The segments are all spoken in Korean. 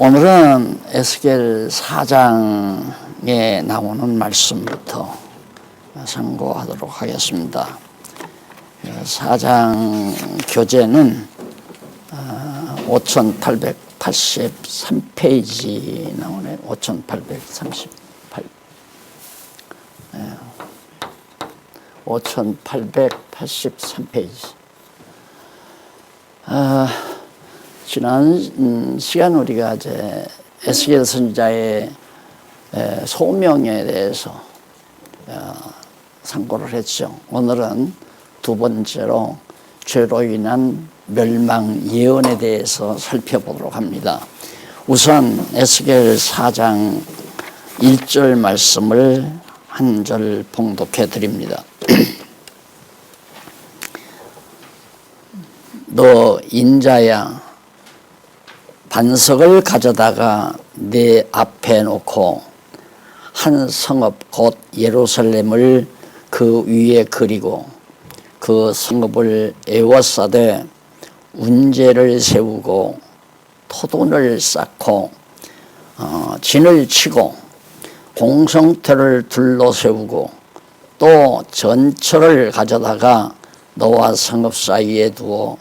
오늘은 에스겔 4장에 나오는 말씀부터 상고하도록 하겠습니다. 4장 교재는 5883페이지 나오네. 5838 5883페이지. 지난 시간 우리가 이제 에스겔 선지자의 소명에 대해서 상고를 했죠. 오늘은 두 번째로 죄로 인한 멸망 예언에 대해서 살펴보도록 합니다. 우선 에스겔 4장 1절 말씀을 한 절 봉독해 드립니다. 너 인자야, 반석을 가져다가 내 앞에 놓고 한 성읍 곧 예루살렘을 그 위에 그리고 그 성읍을 에워싸되 운제를 세우고 토돈을 쌓고 진을 치고 공성터를 둘러 세우고 또 전철을 가져다가 너와 성읍 사이에 두어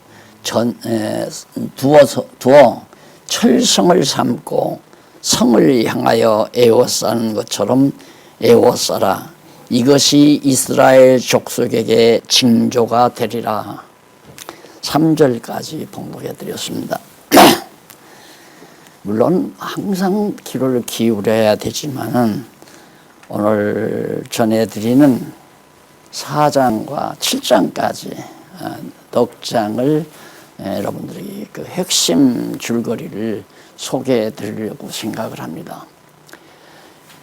철성을 삼고 성을 향하여 에워싸는 것처럼 에워싸라. 이것이 이스라엘 족속에게 징조가 되리라. 3절까지 봉독해 드렸습니다. 물론 항상 귀를 기울여야 되지만은 오늘 전해드리는 4장과 7장까지 넉 장을 여러분들이 그 핵심 줄거리를 소개해 드리려고 생각을 합니다.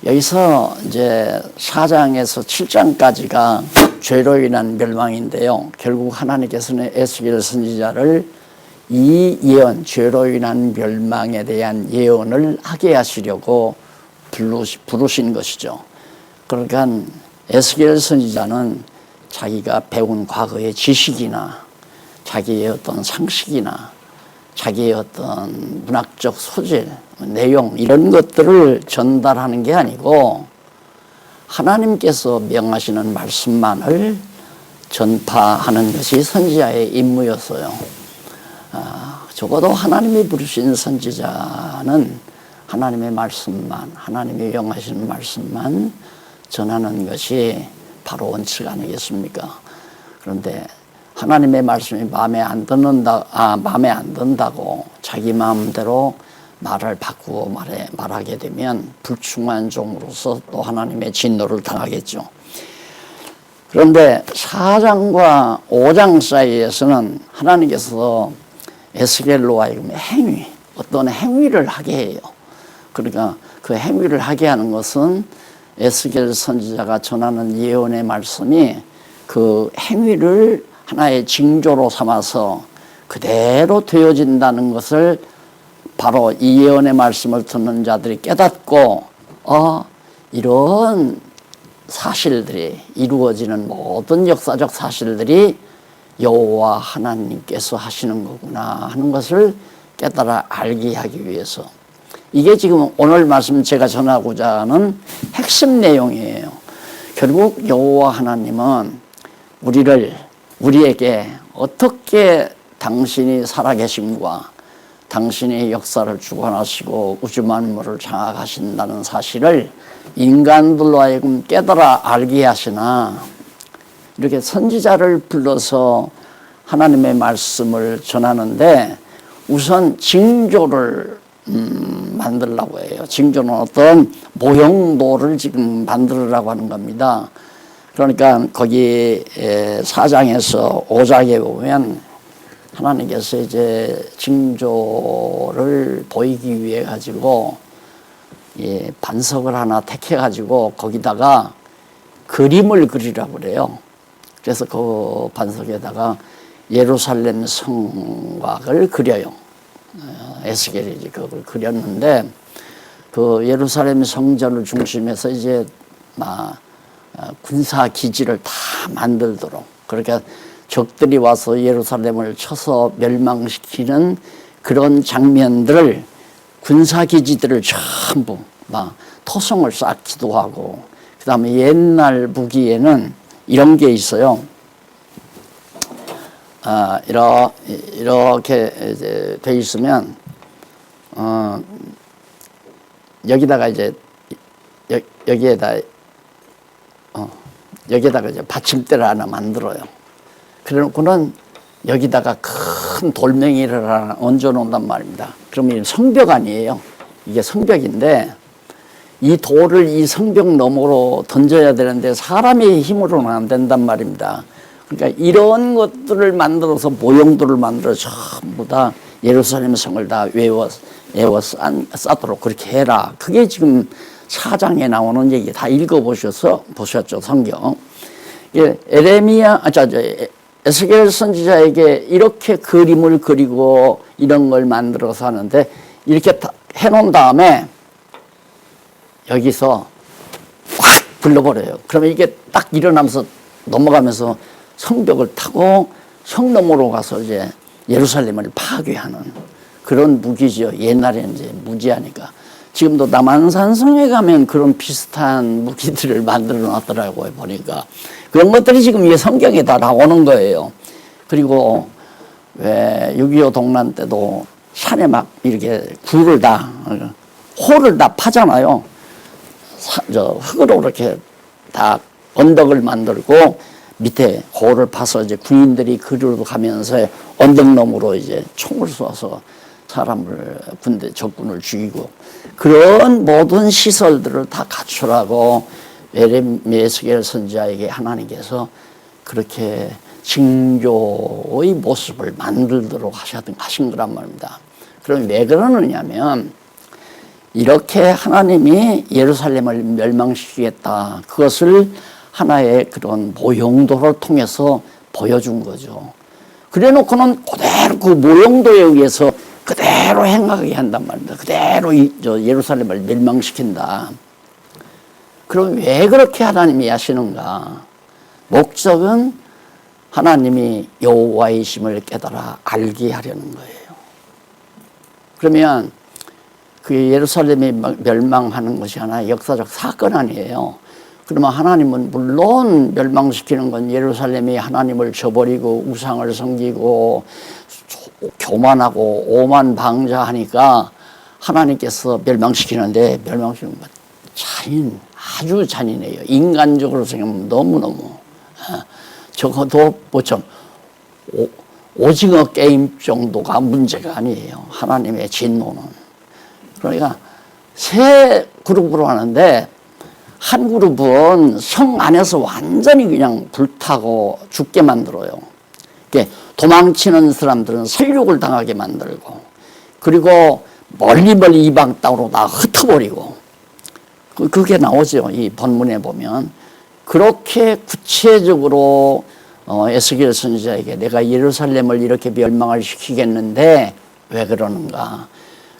여기서 이제 4장에서 7장까지가 죄로 인한 멸망인데요. 결국 하나님께서는 에스겔 선지자를 이 예언, 죄로 인한 멸망에 대한 예언을 하게 하시려고 부르신 것이죠. 그러니까 에스겔 선지자는 자기가 배운 과거의 지식이나 자기의 어떤 상식이나 자기의 어떤 문학적 소질, 내용 이런 것들을 전달하는 게 아니고 하나님께서 명하시는 말씀만을 전파하는 것이 선지자의 임무였어요. 적어도 하나님이 부르신 선지자는 하나님의 말씀만, 하나님이 명하시는 말씀만 전하는 것이 바로 원칙 아니겠습니까? 그런데 하나님의 말씀이 마음에 안 든다고 자기 마음대로 말을 바꾸고 말하게 되면 불충한 종으로서 또 하나님의 진노를 당하겠죠. 그런데 4장과 5장 사이에서는 하나님께서 에스겔로 하여금 어떤 행위를 하게 해요. 그러니까 그 행위를 하게 하는 것은 에스겔 선지자가 전하는 예언의 말씀이 그 행위를 하나의 징조로 삼아서 그대로 되어진다는 것을 바로 이 예언의 말씀을 듣는 자들이 깨닫고 이런 사실들이 이루어지는 모든 역사적 사실들이 여호와 하나님께서 하시는 거구나 하는 것을 깨달아 알게 하기 위해서, 이게 지금 오늘 말씀 제가 전하고자 하는 핵심 내용이에요. 결국 여호와 하나님은 우리에게 어떻게 당신이 살아계심과 당신의 역사를 주관하시고 우주 만물을 장악하신다는 사실을 인간들로 하여금 깨달아 알게 하시나, 이렇게 선지자를 불러서 하나님의 말씀을 전하는데 우선 징조를 만들려고 해요. 징조는 어떤 모형도를 지금 만들으라고 하는 겁니다. 그러니까 거기 4장에서 5장에 보면 하나님께서 이제 징조를 보이기 위해 가지고 반석을 하나 택해 가지고 거기다가 그림을 그리라고 그래요. 그래서 그 반석에다가 예루살렘 성곽을 그려요. 에스겔이 그걸 그렸는데 그 예루살렘 성전을 중심해서 이제 군사 기지를 다 만들도록, 그러니까 적들이 와서 예루살렘을 쳐서 멸망시키는 그런 장면들을 군사기지들을 전부 막 토성을 쌓기도 하고, 그 다음에 옛날 무기에는 이런 게 있어요. 이렇게 이제 돼 있으면, 여기다가 이제, 여기에다가 이제 받침대를 하나 만들어요. 그래 놓고는 여기다가 큰 돌멩이를 하나 얹어 놓는단 말입니다. 그러면 성벽 아니에요. 이게 성벽인데, 이 돌을 이 성벽 너머로 던져야 되는데 사람의 힘으로는 안 된단 말입니다. 그러니까 이런 것들을 만들어서 모형들을 만들어 전부 다 예루살렘 성을 다 외워 쌓도록 그렇게 해라. 그게 지금 4장에 나오는 얘기 다 보셨죠, 성경. 에스겔 선지자에게 이렇게 그림을 그리고 이런 걸 만들어서 하는데, 이렇게 해놓은 다음에 여기서 확 불러버려요. 그러면 이게 딱 일어나면서 넘어가면서 성벽을 타고 성 너머로 가서 이제 예루살렘을 파괴하는 그런 무기죠. 옛날에 이제 무지하니까. 지금도 남한산성에 가면 그런 비슷한 무기들을 만들어 놨더라고요, 보니까. 그런 것들이 지금 이 성경에 다 나오는 거예요. 그리고 왜 6.25 동란 때도 산에 막 이렇게 홀을 다 파잖아요. 흙으로 이렇게 다 언덕을 만들고 밑에 홀을 파서 이제 군인들이 그리로 가면서 언덕 너머로 이제 총을 쏘아서 사람을 적군을 죽이고, 그런 모든 시설들을 다 갖추라고 에스겔 선지자에게 하나님께서 그렇게 징조의 모습을 만들도록 하신 거란 말입니다. 그럼 왜 그러느냐면, 이렇게 하나님이 예루살렘을 멸망시키겠다, 그것을 하나의 그런 모형도를 통해서 보여준 거죠. 그래 놓고는 그대로 그 모형도에 의해서 그대로 행하게 한단 말입니다. 그대로 예루살렘을 멸망시킨다. 그럼 왜 그렇게 하나님이 하시는가? 목적은 하나님이 여호와의 심을 깨달아 알게 하려는 거예요. 그러면 그 예루살렘이 멸망하는 것이 하나의 역사적 사건 아니에요. 그러면 하나님은 물론 멸망시키는 건 예루살렘이 하나님을 저버리고 우상을 섬기고 교만하고 오만방자하니까 하나님께서 멸망시키는데, 멸망시키는 건 아주 잔인해요. 인간적으로 생각하면 너무너무. 적어도 뭐좀 오징어 게임 정도가 문제가 아니에요, 하나님의 진노는. 그러니까 세 그룹으로 하는데, 한 그룹은 성 안에서 완전히 그냥 불타고 죽게 만들어요. 도망치는 사람들은 살육을 당하게 만들고, 그리고 멀리 이방 땅으로 다 흩어버리고, 그게 나오죠, 이 본문에 보면. 그렇게 구체적으로 에스겔 선지자에게 내가 예루살렘을 이렇게 멸망을 시키겠는데 왜 그러는가?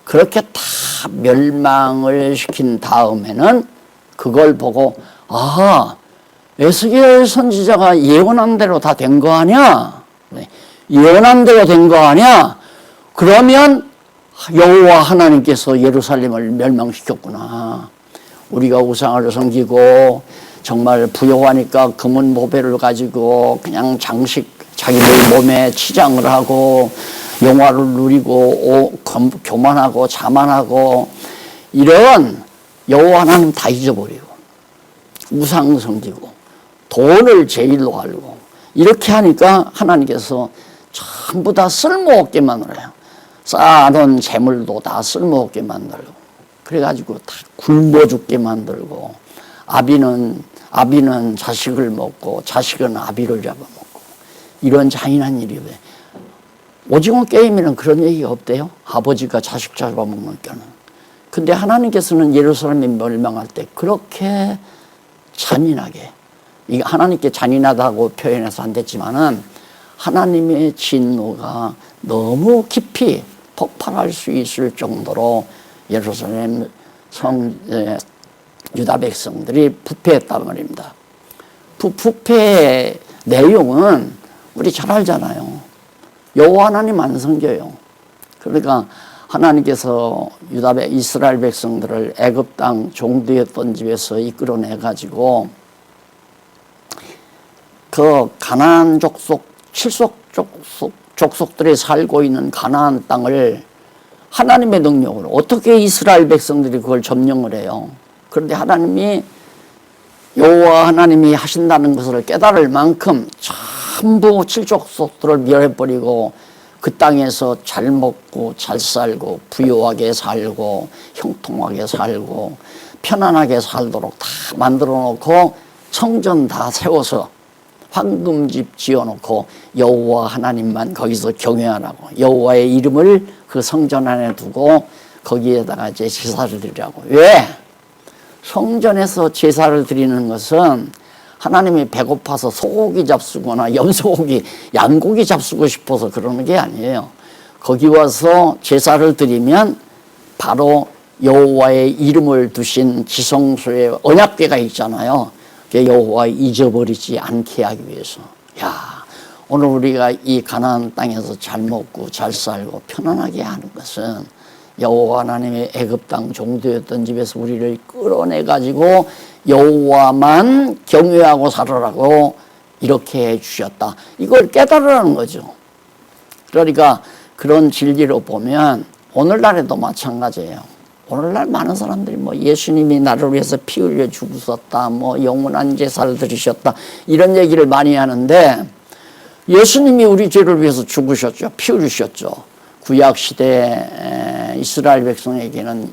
그렇게 다 멸망을 시킨 다음에는 그걸 보고, 에스겔 선지자가 예언한 대로 다 된 거 아니야? 예언한 대로 된 거 아니야? 그러면 여호와 하나님께서 예루살렘을 멸망시켰구나. 우리가 우상을 섬기고 정말 부요하니까 금은 보배를 가지고 그냥 자기들 몸에 치장을 하고 영화를 누리고 교만하고 자만하고, 이런 여호와 하나님 다 잊어버리고 우상 섬기고 돈을 제일로 알고 이렇게 하니까 하나님께서 전부 다 쓸모없게 만들어요. 쌓아놓은 재물도 다 쓸모없게 만들고, 그래가지고 다 굶어 죽게 만들고, 아비는 자식을 먹고 자식은 아비를 잡아먹고, 이런 잔인한 일이 왜? 오징어 게임에는 그런 얘기가 없대요. 아버지가 자식 잡아먹는 거는. 근데 하나님께서는 예루살렘이 멸망할 때 그렇게 잔인하게, 이게 하나님께 잔인하다고 표현해서 안 됐지만은 하나님의 진노가 너무 깊이 폭발할 수 있을 정도로 예루살렘 유다 백성들이 부패했단 말입니다. 부패의 내용은 우리 잘 알잖아요. 여호와 하나님 안 섬겨요. 그러니까 하나님께서 이스라엘 백성들을 애굽 땅 종되었던 집에서 이끌어내 가지고 그 가나안 족속 족속들이 살고 있는 가나안 땅을 하나님의 능력으로 어떻게 이스라엘 백성들이 그걸 점령을 해요. 그런데 하나님이 여호와 하나님이 하신다는 것을 깨달을 만큼 전부 칠족속들을 멸해버리고 그 땅에서 잘 먹고 잘 살고 부유하게 살고 형통하게 살고 편안하게 살도록 다 만들어 놓고 성전 다 세워서 황금집 지어놓고 여호와 하나님만 거기서 경외하라고, 여호와의 이름을 그 성전 안에 두고 거기에다가 이제 제사를 드리라고. 왜? 성전에서 제사를 드리는 것은 하나님이 배고파서 소고기 잡수거나 염소고기, 양고기 잡수고 싶어서 그러는 게 아니에요. 거기 와서 제사를 드리면 바로 여호와의 이름을 두신 지성소에 언약궤가 있잖아요. 여호와 잊어버리지 않게 하기 위해서. 야, 오늘 우리가 이 가나안 땅에서 잘 먹고 잘 살고 편안하게 하는 것은 여호와 하나님의 애굽 땅 종되었던 집에서 우리를 끌어내 가지고 여호와만 경외하고 살아라고 이렇게 해 주셨다. 이걸 깨달으라는 거죠. 그러니까 그런 진리로 보면 오늘날에도 마찬가지예요. 오늘날 많은 사람들이 뭐 예수님이 나를 위해서 피 흘려 죽으셨다, 뭐 영원한 제사를 드리셨다, 이런 얘기를 많이 하는데 예수님이 우리 죄를 위해서 죽으셨죠. 피 흘리셨죠. 구약시대 이스라엘 백성에게는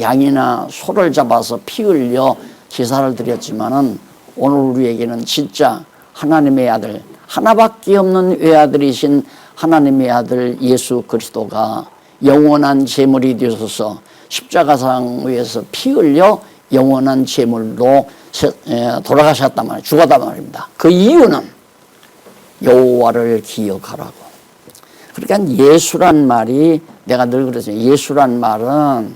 양이나 소를 잡아서 피 흘려 제사를 드렸지만은 오늘 우리에게는 진짜 하나님의 아들, 하나밖에 없는 외아들이신 하나님의 아들 예수 그리스도가 영원한 제물이 되셔서 십자가상 위에서 피 흘려 영원한 제물로 돌아가셨단 말이에요. 죽었단 말입니다. 그 이유는 여호와를 기억하라고. 그러니까 예수란 말이, 내가 늘 그러죠. 예수란 말은,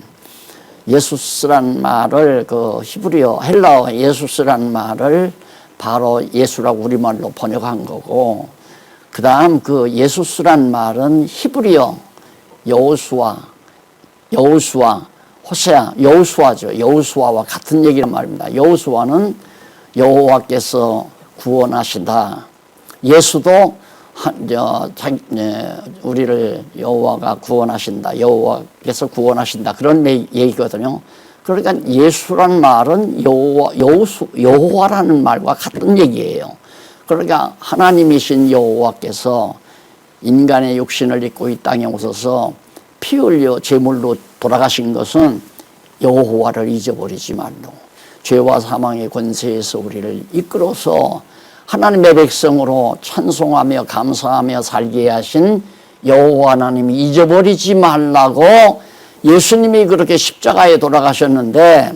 예수스란 말을 그 히브리어 헬라어 예수스란 말을 바로 예수라고 우리말로 번역한 거고, 그 다음 그 예수스란 말은 히브리어 여호수아, 호세아, 여호수아죠. 여호수아와 같은 얘기란 말입니다. 여호수아는 여호와께서 구원하시다. 예수도 우리를 여호와가 구원하신다. 여호와께서 구원하신다. 그런 얘기거든요. 그러니까 예수란 말은 여호와라는 말과 같은 얘기예요. 그러니까 하나님이신 여호와께서 인간의 육신을 입고 이 땅에 오셔서 피 흘려 제물로 돌아가신 것은 여호와를 잊어버리지 말고 죄와 사망의 권세에서 우리를 이끌어서 하나님의 백성으로 찬송하며 감사하며 살게 하신 여호와 하나님이 잊어버리지 말라고 예수님이 그렇게 십자가에 돌아가셨는데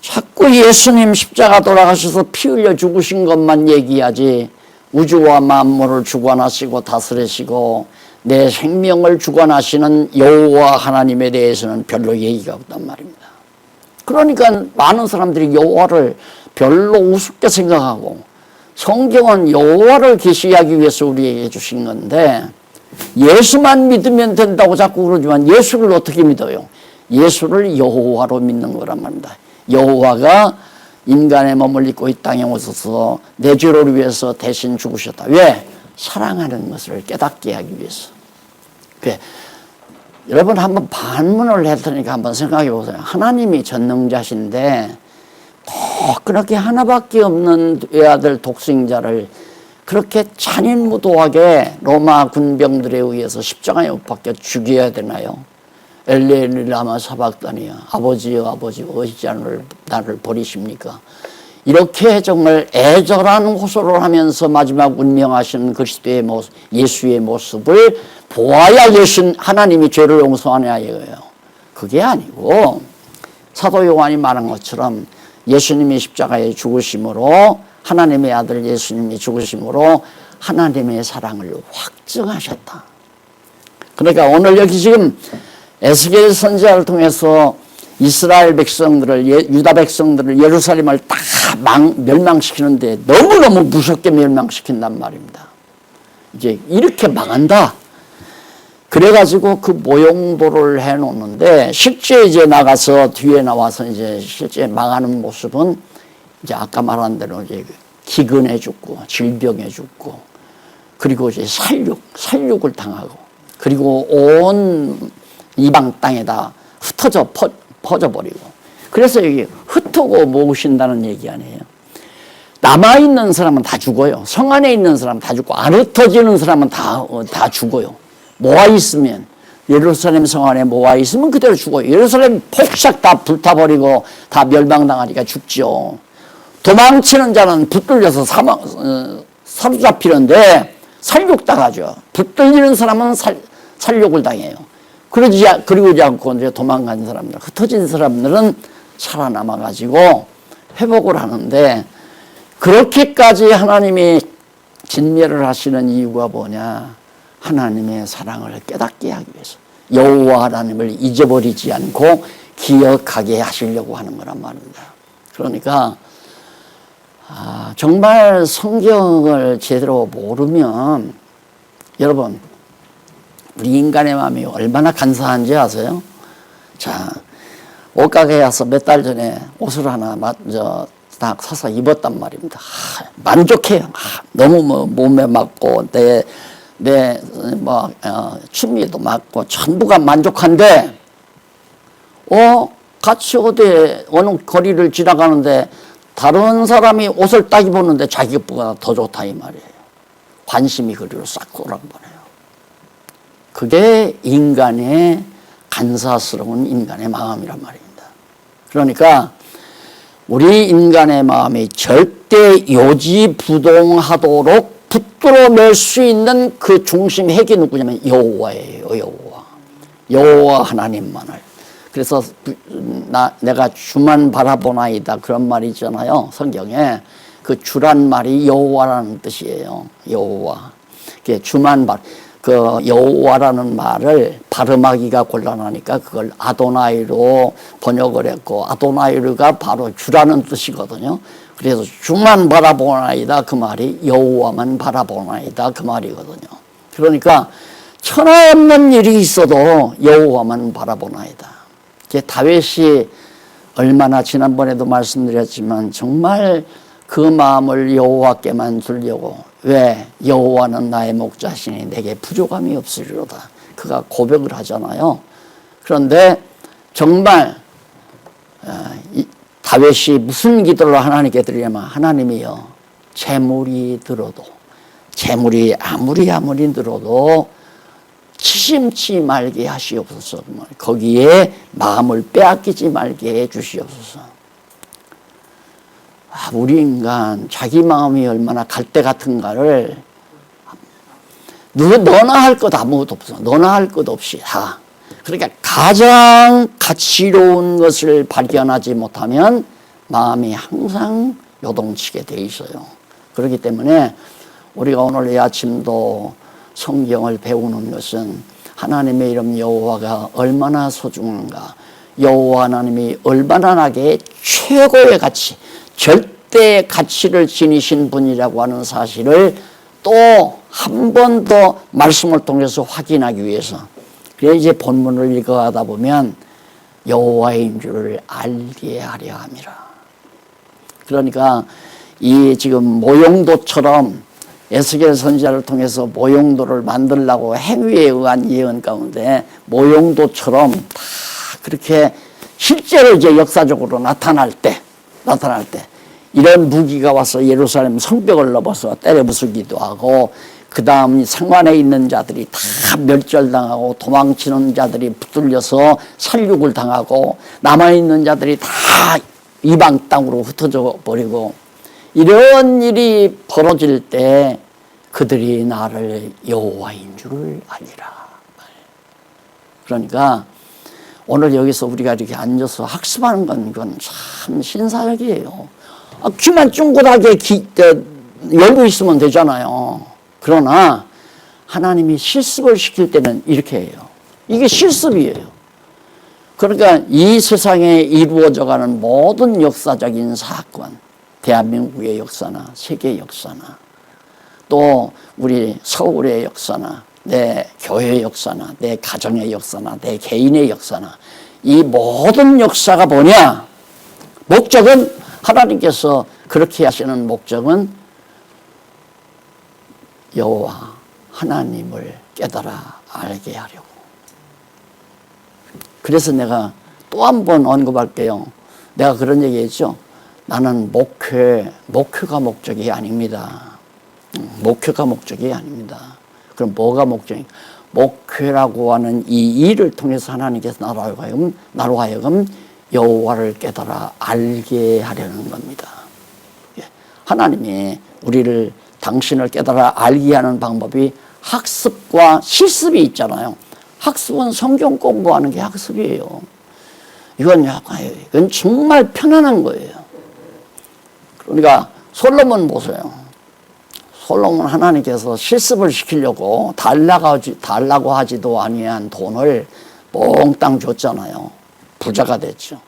자꾸 예수님 십자가 돌아가셔서 피 흘려 죽으신 것만 얘기하지 우주와 만물을 주관하시고 다스리시고 내 생명을 주관하시는 여호와 하나님에 대해서는 별로 얘기가 없단 말입니다. 그러니까 많은 사람들이 여호와를 별로 우습게 생각하고, 성경은 여호와를 계시하기 위해서 우리에게 주신 건데 예수만 믿으면 된다고 자꾸 그러지만 예수를 어떻게 믿어요? 예수를 여호와로 믿는 거란 말입니다. 여호와가 인간의 몸을 입고 이 땅에 오셔서 내 죄를 위해서 대신 죽으셨다. 왜? 사랑하는 것을 깨닫게 하기 위해서. 그래. 여러분 한번 반문을 했으니까 한번 생각해 보세요. 하나님이 전능자신데 꼭 그렇게 하나밖에 없는 외아들 독생자를 그렇게 잔인무도하게 로마 군병들에 의해서 십자가에 못 박혀 죽여야 되나요? 엘레 라마 사박다니야. 아버지여 아버지 어찌 나를 버리십니까? 이렇게 정말 애절한 호소를 하면서 마지막 운명하신 그리스도의 모습, 예수의 모습을 보아야 하나님이 죄를 용서하냐 이거예요. 그게 아니고 사도 요한이 말한 것처럼 예수님이 십자가에 죽으심으로, 하나님의 아들 예수님이 죽으심으로 하나님의 사랑을 확증하셨다. 그러니까 오늘 여기 지금 에스겔 선지자를 통해서 이스라엘 백성들을, 유다 백성들을, 예루살렘을 다 멸망시키는데 너무너무 무섭게 멸망시킨단 말입니다. 이제 이렇게 망한다. 그래가지고 그 모형도를 해놓는데 실제 이제 나가서 뒤에 나와서 이제 실제 망하는 모습은 이제 아까 말한 대로 이제 기근에 죽고 질병에 죽고 그리고 이제 살육을 당하고 그리고 온 이방 땅에다 흩어져 퍼져버리고 그래서 여기 흩어고 모으신다는 얘기 아니에요. 남아있는 사람은 다 죽어요. 성 안에 있는 사람은 다 죽고 안 흩어지는 사람은 다 죽어요. 모아있으면 예루살렘 성 안에 모아있으면 그대로 죽어요. 예루살렘 폭삭 다 불타버리고 다 멸망당하니까 죽죠. 도망치는 자는 붙들려서 사로잡히는데 살육당하죠. 붙들리는 사람은 살육을 당해요. 그러지 않고 이제 도망간 사람들, 흩어진 사람들은 살아남아가지고 회복을 하는데 그렇게까지 하나님이 진멸을 하시는 이유가 뭐냐? 하나님의 사랑을 깨닫게 하기 위해서 여호와 하나님을 잊어버리지 않고 기억하게 하시려고 하는 거란 말입니다. 그러니까 정말 성경을 제대로 모르면 여러분 우리 인간의 마음이 얼마나 간사한지 아세요? 자, 옷가게에 가서 몇 달 전에 옷을 하나 딱 사서 입었단 말입니다. 만족해요. 너무 몸에 맞고 내 춤에도 맞고 전부가 만족한데 같이 어느 거리를 지나가는데 다른 사람이 옷을 딱 입었는데 자기 것보다 더 좋다 이 말이에요. 관심이 그리로 싹 돌아버려요. 그게 인간의 간사스러운 인간의 마음이란 말입니다. 그러니까 우리 인간의 마음이 절대 요지부동하도록 붙들어낼 수 있는 그 중심 핵이 누구냐면 여호와예요. 여호와 하나님만을. 그래서 내가 주만 바라보나이다 그런 말이 있잖아요. 성경에 그 주란 말이 여호와라는 뜻이에요. 여호와. 주만 그 여호와라는 말을 발음하기가 곤란하니까 그걸 아도나이로 번역을 했고 아도나이가 바로 주라는 뜻이거든요. 그래서 주만 바라보나이다 그 말이 여호와만 바라보나이다 그 말이거든요. 그러니까 천하 없는 일이 있어도 여호와만 바라보나이다. 다윗이 얼마나 지난번에도 말씀드렸지만 정말 그 마음을 여호와께만 두려고 왜 여호와는 나의 목자시니 내게 부족함이 없으리로다. 그가 고백을 하잖아요. 그런데 정말 다윗이 무슨 기도를 하나님께 드리냐면 하나님이여 재물이 아무리 늘어도 치심치 말게 하시옵소서. 거기에 마음을 빼앗기지 말게 해주시옵소서. 우리 인간 자기 마음이 얼마나 갈대 같은가를 너나 할 것 아무것도 없어. 너나 할 것 없이 다. 그러니까 가장 가치로운 것을 발견하지 못하면 마음이 항상 요동치게 돼 있어요. 그렇기 때문에 우리가 오늘 이 아침도 성경을 배우는 것은 하나님의 이름 여호와가 얼마나 소중한가, 여호와 하나님이 얼마나 나에게 최고의 가치, 절대 가치를 지니신 분이라고 하는 사실을 또 한 번 더 말씀을 통해서 확인하기 위해서 그래서 이제 본문을 읽어가다 보면 여호와인 줄을 알게 하려 함이라. 그러니까 이 지금 모형도처럼 에스겔 선지자를 통해서 모형도를 만들려고 행위에 의한 예언 가운데 모형도처럼 다 그렇게 실제로 이제 역사적으로 나타날 때 이런 무기가 와서 예루살렘 성벽을 넘어서 때려 부수기도 하고 그 다음 상관에 있는 자들이 다 멸절당하고 도망치는 자들이 붙들려서 살육을 당하고 남아있는 자들이 다 이방 땅으로 흩어져 버리고 이런 일이 벌어질 때 그들이 나를 여호와인 줄을 아니라. 그러니까 오늘 여기서 우리가 이렇게 앉아서 학습하는 건 이건 참 신사적이에요. 귀만 쫑긋하게 열고 있으면 되잖아요. 그러나 하나님이 실습을 시킬 때는 이렇게 해요. 이게 실습이에요. 그러니까 이 세상에 이루어져가는 모든 역사적인 사건, 대한민국의 역사나 세계 역사나 또 우리 서울의 역사나 내 교회 역사나 내 가정의 역사나 내 개인의 역사나 이 모든 역사가 뭐냐? 목적은 하나님께서 그렇게 하시는 목적은 여호와 하나님을 깨달아 알게 하려고. 그래서 내가 또 한 번 언급할게요. 내가 그런 얘기했죠. 나는 목표가 목적이 아닙니다. 목표가 목적이 아닙니다. 그럼 뭐가 목적인가? 목표라고 하는 이 일을 통해서 하나님께서 나로 하여금 여호와를 깨달아 알게 하려는 겁니다. 하나님이 우리를 당신을 깨달아 알게 하는 방법이 학습과 실습이 있잖아요. 학습은 성경 공부하는 게 학습이에요. 이건 정말 편안한 거예요. 그러니까 솔로몬 보세요. 솔로몬 하나님께서 실습을 시키려고 달라고 하지도 아니한 돈을 몽땅 줬잖아요. 부자가 됐죠.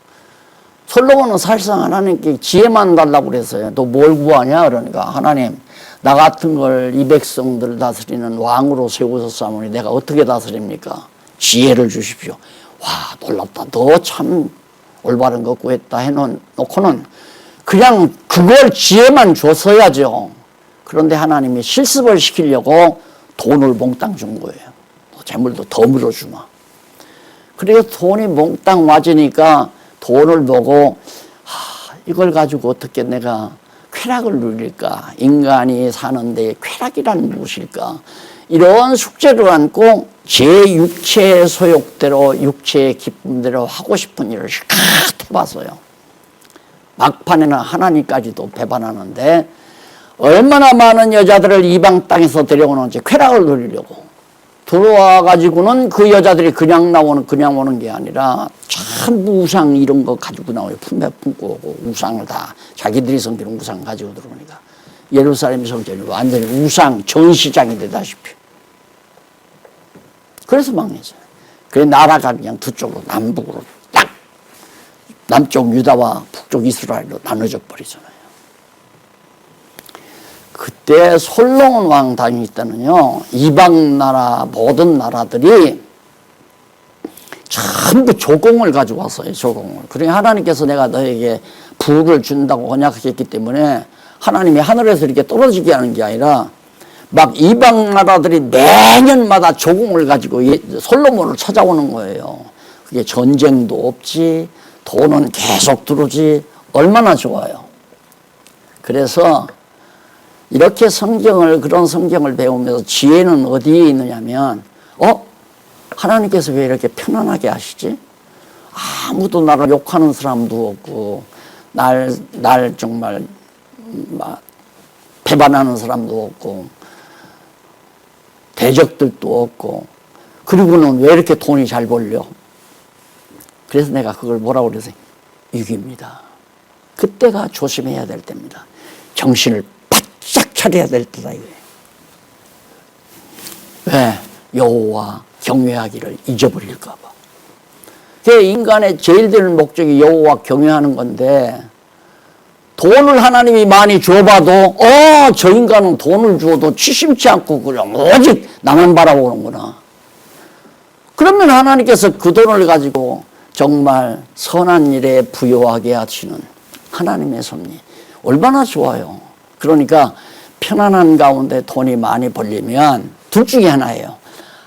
솔로몬은 사실상 하나님께 지혜만 달라고 그랬어요. 너 뭘 구하냐? 그러니까 하나님, 나 같은 걸 이 백성들을 다스리는 왕으로 세우셨사오니 내가 어떻게 다스립니까? 지혜를 주십시오. 와, 놀랍다. 너 참 올바른 거 구했다 해놓고는 그냥 그걸 지혜만 줬어야죠. 그런데 하나님이 실습을 시키려고 돈을 몽땅 준 거예요. 재물도 더 물어주마. 그래서 돈이 몽땅 맞으니까 돈을 보고 이걸 가지고 어떻게 내가 쾌락을 누릴까? 인간이 사는데 쾌락이란 무엇일까? 이런 숙제를 안고 제 육체의 소욕대로 육체의 기쁨대로 하고 싶은 일을 실컷 해봤어요. 막판에는 하나님까지도 배반하는데 얼마나 많은 여자들을 이방 땅에서 데려오는지 쾌락을 누리려고 들어와 가지고는 그 여자들이 그냥 오는 게 아니라 참 우상 이런 거 가지고 나와요. 품에 품고 오고 우상을 다 자기들이 섬기는 우상 가지고 들어오니까 예루살렘 성전이 완전히 우상 전시장이 되다시피. 그래서 망해져요. 그래 나라가 그냥 두 쪽으로 남북으로 딱 남쪽 유다와 북쪽 이스라엘로 나눠져 버리잖아요. 그때 솔로몬 왕 다닐 때는요, 이방 나라 모든 나라들이 전부 조공을 가지고 왔어요. 조공을. 그러니까 하나님께서 내가 너에게 부를 준다고 언약했기 때문에 하나님이 하늘에서 이렇게 떨어지게 하는 게 아니라 막 이방 나라들이 매년마다 조공을 가지고 솔로몬을 찾아오는 거예요. 그게 전쟁도 없지, 돈은 계속 들어오지, 얼마나 좋아요. 그래서 이렇게 그런 성경을 배우면서 지혜는 어디에 있느냐면, 하나님께서 왜 이렇게 편안하게 하시지? 아무도 나를 욕하는 사람도 없고, 날 정말, 배반하는 사람도 없고, 대적들도 없고, 그리고는 왜 이렇게 돈이 잘 벌려? 그래서 내가 그걸 뭐라고 그래서 위기입니다. 그때가 조심해야 될 때입니다. 정신을 바짝 차려야 될 때다 이거예요. 왜? 여호와 경외하기를 잊어버릴까 봐. 그 인간의 제일 되는 목적이 여호와 경외하는 건데 돈을 하나님이 많이 줘봐도 저 인간은 돈을 주어도 취심치 않고 그냥 오직 나만 바라보는구나. 그러면 하나님께서 그 돈을 가지고 정말 선한 일에 부여하게 하시는 하나님의 섭리 얼마나 좋아요. 그러니까 편안한 가운데 돈이 많이 벌리면 둘 중에 하나예요.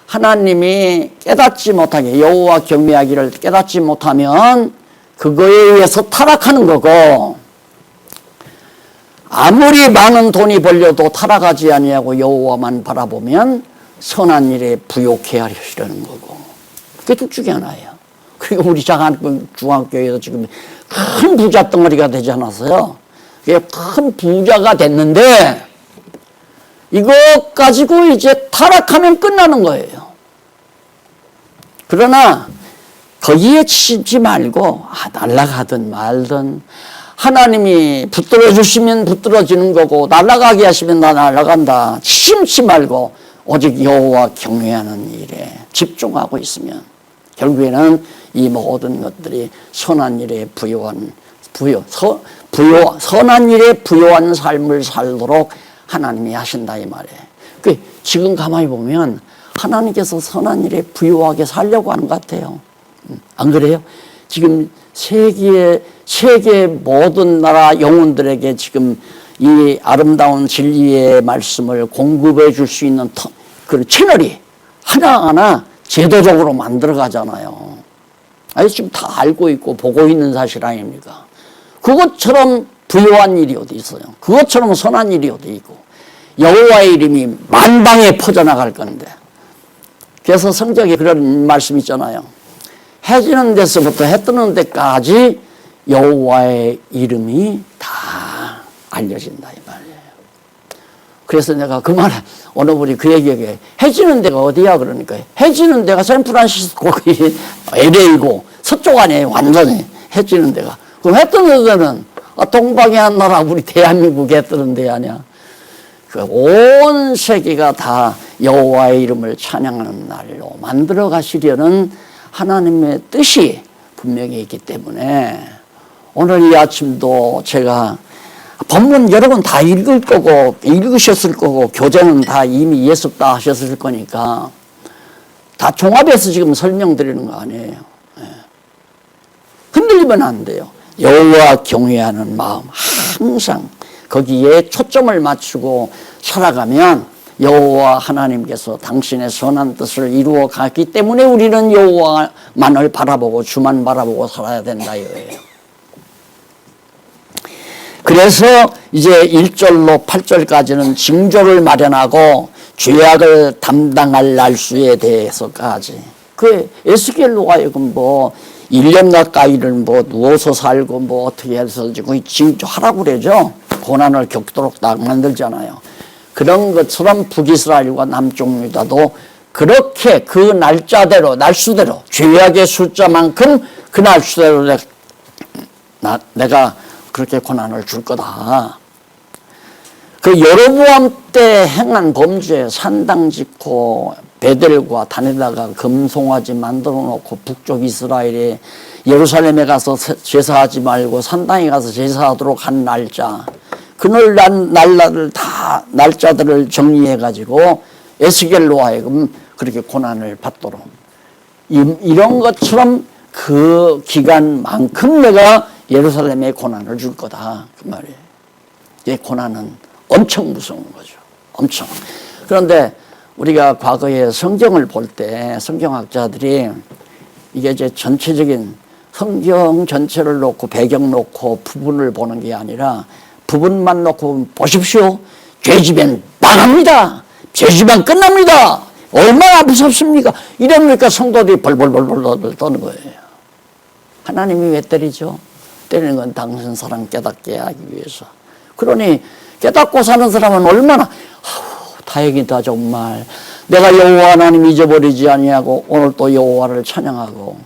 하나님이 깨닫지 못하게 여호와 경외하기를 깨닫지 못하면 그거에 의해서 타락하는 거고, 아무리 많은 돈이 벌려도 타락하지 아니하고 여호와만 바라보면 선한 일에 부욕해 하시려는 거고, 그게 둘 중에 하나예요. 그리고 우리 중학교에서 지금 큰 부자 덩어리가 되지 않았어요? 그게 큰 부자가 됐는데 이거 가지고 이제 타락하면 끝나는 거예요. 그러나 거기에 치지 말고 날아가든 말든 하나님이 붙들어 주시면 붙들어지는 거고 날아가게 하시면 나 날아간다. 치지 말고 오직 여호와 경외하는 일에 집중하고 있으면 결국에는 이 모든 것들이 선한 일에 선한 일에 부요한 삶을 살도록 하나님이 하신다 이 말이에요. 지금 가만히 보면 하나님께서 선한 일에 부유하게 살려고 하는 것 같아요. 안 그래요? 지금 세계 모든 나라 영혼들에게 지금 이 아름다운 진리의 말씀을 공급해 줄 수 있는 그런 채널이 하나하나 제도적으로 만들어 가잖아요. 아니, 지금 다 알고 있고 보고 있는 사실 아닙니까? 그것처럼 부유한 일이 어디 있어요? 그것처럼 선한 일이 어디 있고, 여호와의 이름이 만방에 퍼져나갈 건데. 그래서 성경에 그런 말씀 있잖아요. 해 지는 데서부터 해 뜨는 데까지 여호와의 이름이 다 알려진다 이 말이에요. 그래서 내가 그 말에 어느 분이 그 얘기에 해 지는 데가 어디야 그러니까, 해 지는 데가 샌프란시스코 LA고 서쪽 아니에요. 완전히 해 지는 데가. 그럼 해 뜨는 데는 동방의 한 나라 우리 대한민국 해 뜨는 데 아니야. 온 세계가 다 여호와의 이름을 찬양하는 날로 만들어 가시려는 하나님의 뜻이 분명히 있기 때문에 오늘 이 아침도 제가 본문 여러분 다 읽을 거고 읽으셨을 거고 교재는 다 이미 예습 다 하셨을 거니까 다 종합해서 지금 설명드리는 거 아니에요. 흔들리면 안 돼요. 여호와 경외하는 마음 항상 거기에 초점을 맞추고 살아가면 여호와 하나님께서 당신의 선한 뜻을 이루어 가기 때문에 우리는 여호와만을 바라보고 주만 바라보고 살아야 된다 이거예요. 그래서 이제 1절로 8절까지는 징조를 마련하고 죄악을 담당할 날수에 대해서까지, 그 에스겔로 하여금 뭐 1년 가까이를 뭐 누워서 살고 뭐 어떻게 해서 지금 징조하라고 그러죠. 고난을 겪도록 딱 만들잖아요. 그런 것처럼 북이스라엘과 남쪽 유다도 그렇게 그 날짜대로 날수대로 죄악의 숫자만큼 그 날수대로 내가 그렇게 고난을 줄 거다. 그 여로보암 때 행한 범죄, 산당 짓고 베델과 다니다가 금송아지 만들어 놓고 북쪽 이스라엘에 예루살렘에 가서 제사하지 말고 산당에 가서 제사하도록 한 날짜, 그날 날짜들을 정리해 가지고 에스겔로 하여금 그렇게 고난을 받도록, 이런 것처럼 그 기간만큼 내가 예루살렘에 고난을 줄 거다 그 말이에요. 이 고난은 엄청 무서운 거죠. 엄청. 그런데 우리가 과거에 성경을 볼 때 성경학자들이 이게 이제 전체적인 성경 전체를 놓고 배경 놓고 부분을 보는 게 아니라 부분만 놓고 보십시오. 죄지면 망합니다. 죄지면 끝납니다. 얼마나 무섭습니까? 이러니까 성도들이 벌벌벌벌 떠는 거예요. 하나님이 왜 때리죠? 때리는 건 당신 사랑 깨닫게 하기 위해서. 그러니 깨닫고 사는 사람은 얼마나 다행이다 정말. 내가 여호와 하나님 잊어버리지 아니하고 오늘 또 여호와를 찬양하고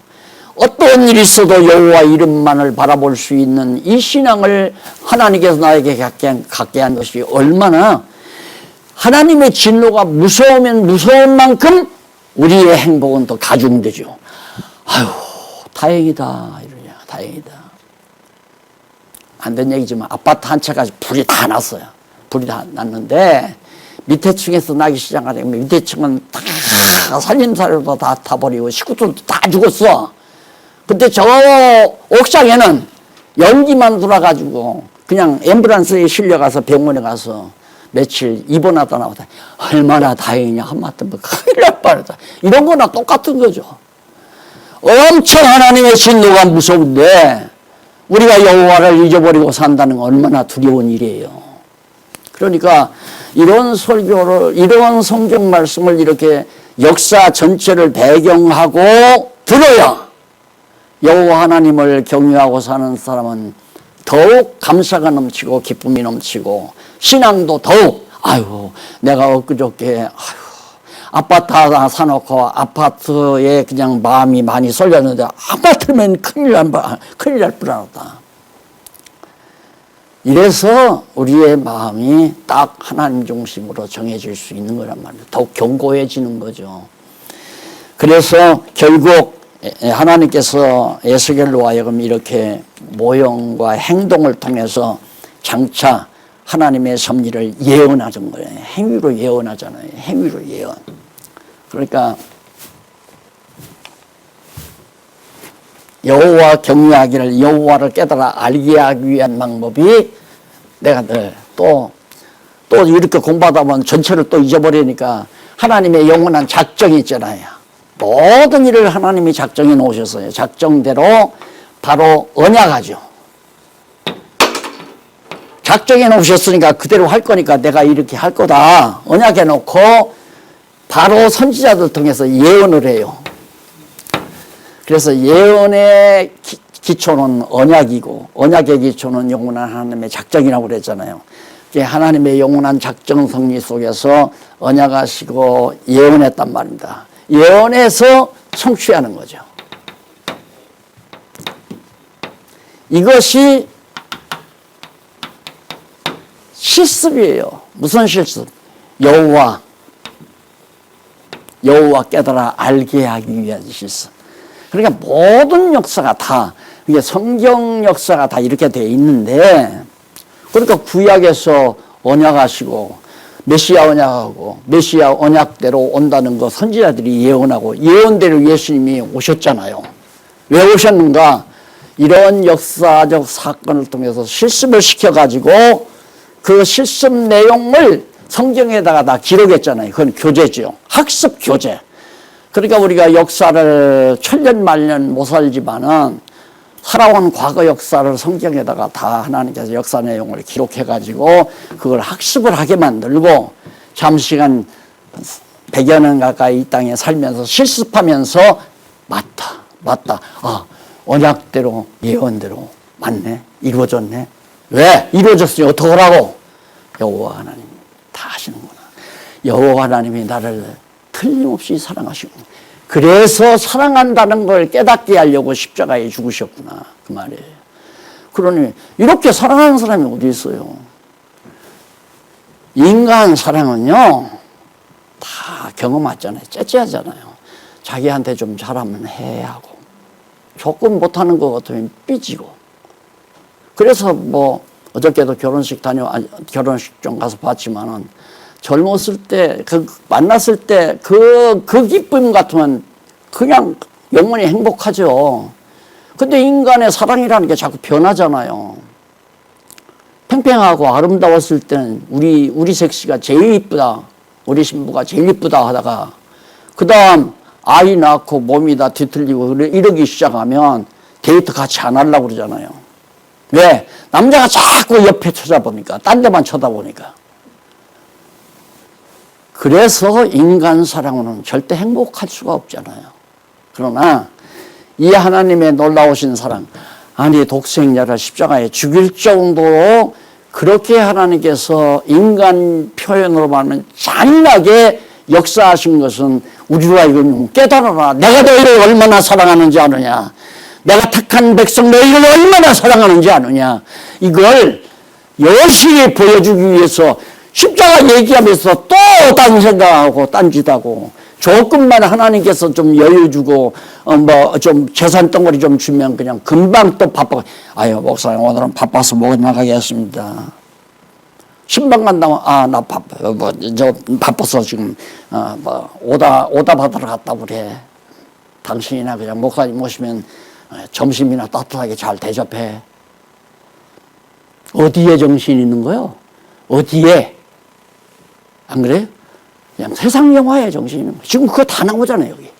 어떤 일이 있어도 여호와 이름만을 바라볼 수 있는 이 신앙을 하나님께서 나에게 갖게 한 것이 얼마나, 하나님의 진노가 무서우면 무서운 만큼 우리의 행복은 더 가중되죠. 아유 다행이다 이러냐. 다행이다. 안 된 얘기지만 아파트 한 채까지 불이 다 났어요. 불이 다 났는데 밑에 층에서 나기 시작하니까 밑에 층은 다 살림살이로 다 타버리고 식구들도 다 죽었어. 근데 저 옥상에는 연기만 돌아가지고 그냥 앰뷸런스에 실려가서 병원에 가서 며칠 입원하다 나오다. 얼마나 다행이냐. 한마디면 큰일 날 뻔했다. 이런 거나 똑같은 거죠. 엄청 하나님의 진노가 무서운데 우리가 여호와를 잊어버리고 산다는 건 얼마나 두려운 일이에요. 그러니까 이런 설교를, 이런 성경 말씀을 이렇게 역사 전체를 배경하고 들어야 여호와 하나님을 경외하고 사는 사람은 더욱 감사가 넘치고 기쁨이 넘치고 신앙도 더욱, 아유 내가 엊그저께 아파트 하나 사놓고 아파트에 그냥 마음이 많이 쏠렸는데 아파트면 큰일 날 뻔하다. 이래서 우리의 마음이 딱 하나님 중심으로 정해질 수 있는 거란 말이에요. 더욱 견고해지는 거죠. 그래서 결국 하나님께서 에스겔로 하여금 이렇게 모형과 행동을 통해서 장차 하나님의 섭리를 예언하는 거예요. 행위로 예언하잖아요. 행위로 예언. 그러니까 여호와 경외하기를, 여호와를 깨달아 알게 하기 위한 방법이, 내가 늘 또 이렇게 공부하다 보면 전체를 또 잊어버리니까 하나님의 영원한 작정이 있잖아요. 모든 일을 하나님이 작정해 놓으셨어요. 작정대로 바로 언약하죠. 작정해 놓으셨으니까 그대로 할 거니까 내가 이렇게 할 거다 언약해 놓고 바로 선지자들 통해서 예언을 해요. 그래서 예언의 기초는 언약이고 언약의 기초는 영원한 하나님의 작정이라고 그랬잖아요. 하나님의 영원한 작정 성리 속에서 언약하시고 예언했단 말입니다. 예언해서 성취하는 거죠. 이것이 실습이에요. 무슨 실습? 여호와 깨달아 알게 하기 위한 실습. 그러니까 모든 역사가 다, 이게 성경 역사가 다 이렇게 돼 있는데, 그러니까 구약에서 언약하시고 메시아 언약하고 메시아 언약대로 온다는 거 선지자들이 예언하고 예언대로 예수님이 오셨잖아요. 왜 오셨는가? 이런 역사적 사건을 통해서 실습을 시켜가지고 그 실습 내용을 성경에다가 다 기록했잖아요. 그건 교재죠. 학습 교재. 그러니까 우리가 역사를 천년 만년 못 살지만은 살아온 과거 역사를 성경에다가 다 하나님께서 역사 내용을 기록해가지고 그걸 학습을 하게 만들고 잠시간 100여 년 가까이 이 땅에 살면서 실습하면서 맞다. 언약대로 예언대로 맞네. 이루어졌네. 왜? 이루어졌으니 어떡하라고? 여호와 하나님 다 하시는구나. 여호와 하나님이 나를 틀림없이 사랑하시고 그래서 사랑한다는 걸 깨닫게 하려고 십자가에 죽으셨구나 그 말이에요. 그러니 이렇게 사랑하는 사람이 어디 있어요? 인간 사랑은요 다 경험하잖아요. 째째하잖아요. 자기한테 좀 잘하면 해하고 조금 못하는 것 같으면 삐지고. 그래서 뭐 어저께도 결혼식 좀 가서 봤지만은 젊었을 때, 만났을 때, 그 기쁨 같으면 그냥 영원히 행복하죠. 근데 인간의 사랑이라는 게 자꾸 변하잖아요. 팽팽하고 아름다웠을 때는 우리 섹시가 제일 이쁘다. 우리 신부가 제일 이쁘다 하다가, 그 다음 아이 낳고 몸이 다 뒤틀리고 이러기 시작하면 데이트 같이 안 하려고 그러잖아요. 왜? 남자가 자꾸 옆에 쳐다보니까, 딴 데만 쳐다보니까. 그래서 인간 사랑으로는 절대 행복할 수가 없잖아요. 그러나 이 하나님의 놀라우신 사랑, 아니 독생자를 십자가에 죽일 정도로 그렇게 하나님께서 인간 표현으로 말하면 잔인하게 역사하신 것은 우리가 이건 깨달아라. 내가 너희를 얼마나 사랑하는지 아느냐. 내가 택한 백성 너희를 얼마나 사랑하는지 아느냐. 이걸 여실히 보여주기 위해서 십자가 얘기하면서 또 딴 생각하고 딴짓하고 조금만 하나님께서 좀 여유 주고 좀 재산 덩어리 좀 주면 그냥 금방 또 바빠. 아유 목사님 오늘은 바빠서 못 나가겠습니다. 신방 간다면 나 바빠서 지금 오다 받으러 갔다 그래. 당신이나 그냥 목사님 모시면 점심이나 따뜻하게 잘 대접해. 어디에 정신이 있는 거요? 어디에? 안 그래요? 그냥 세상 영화에 정신이 있는 거예요. 지금 그거 다 나오잖아요, 여기.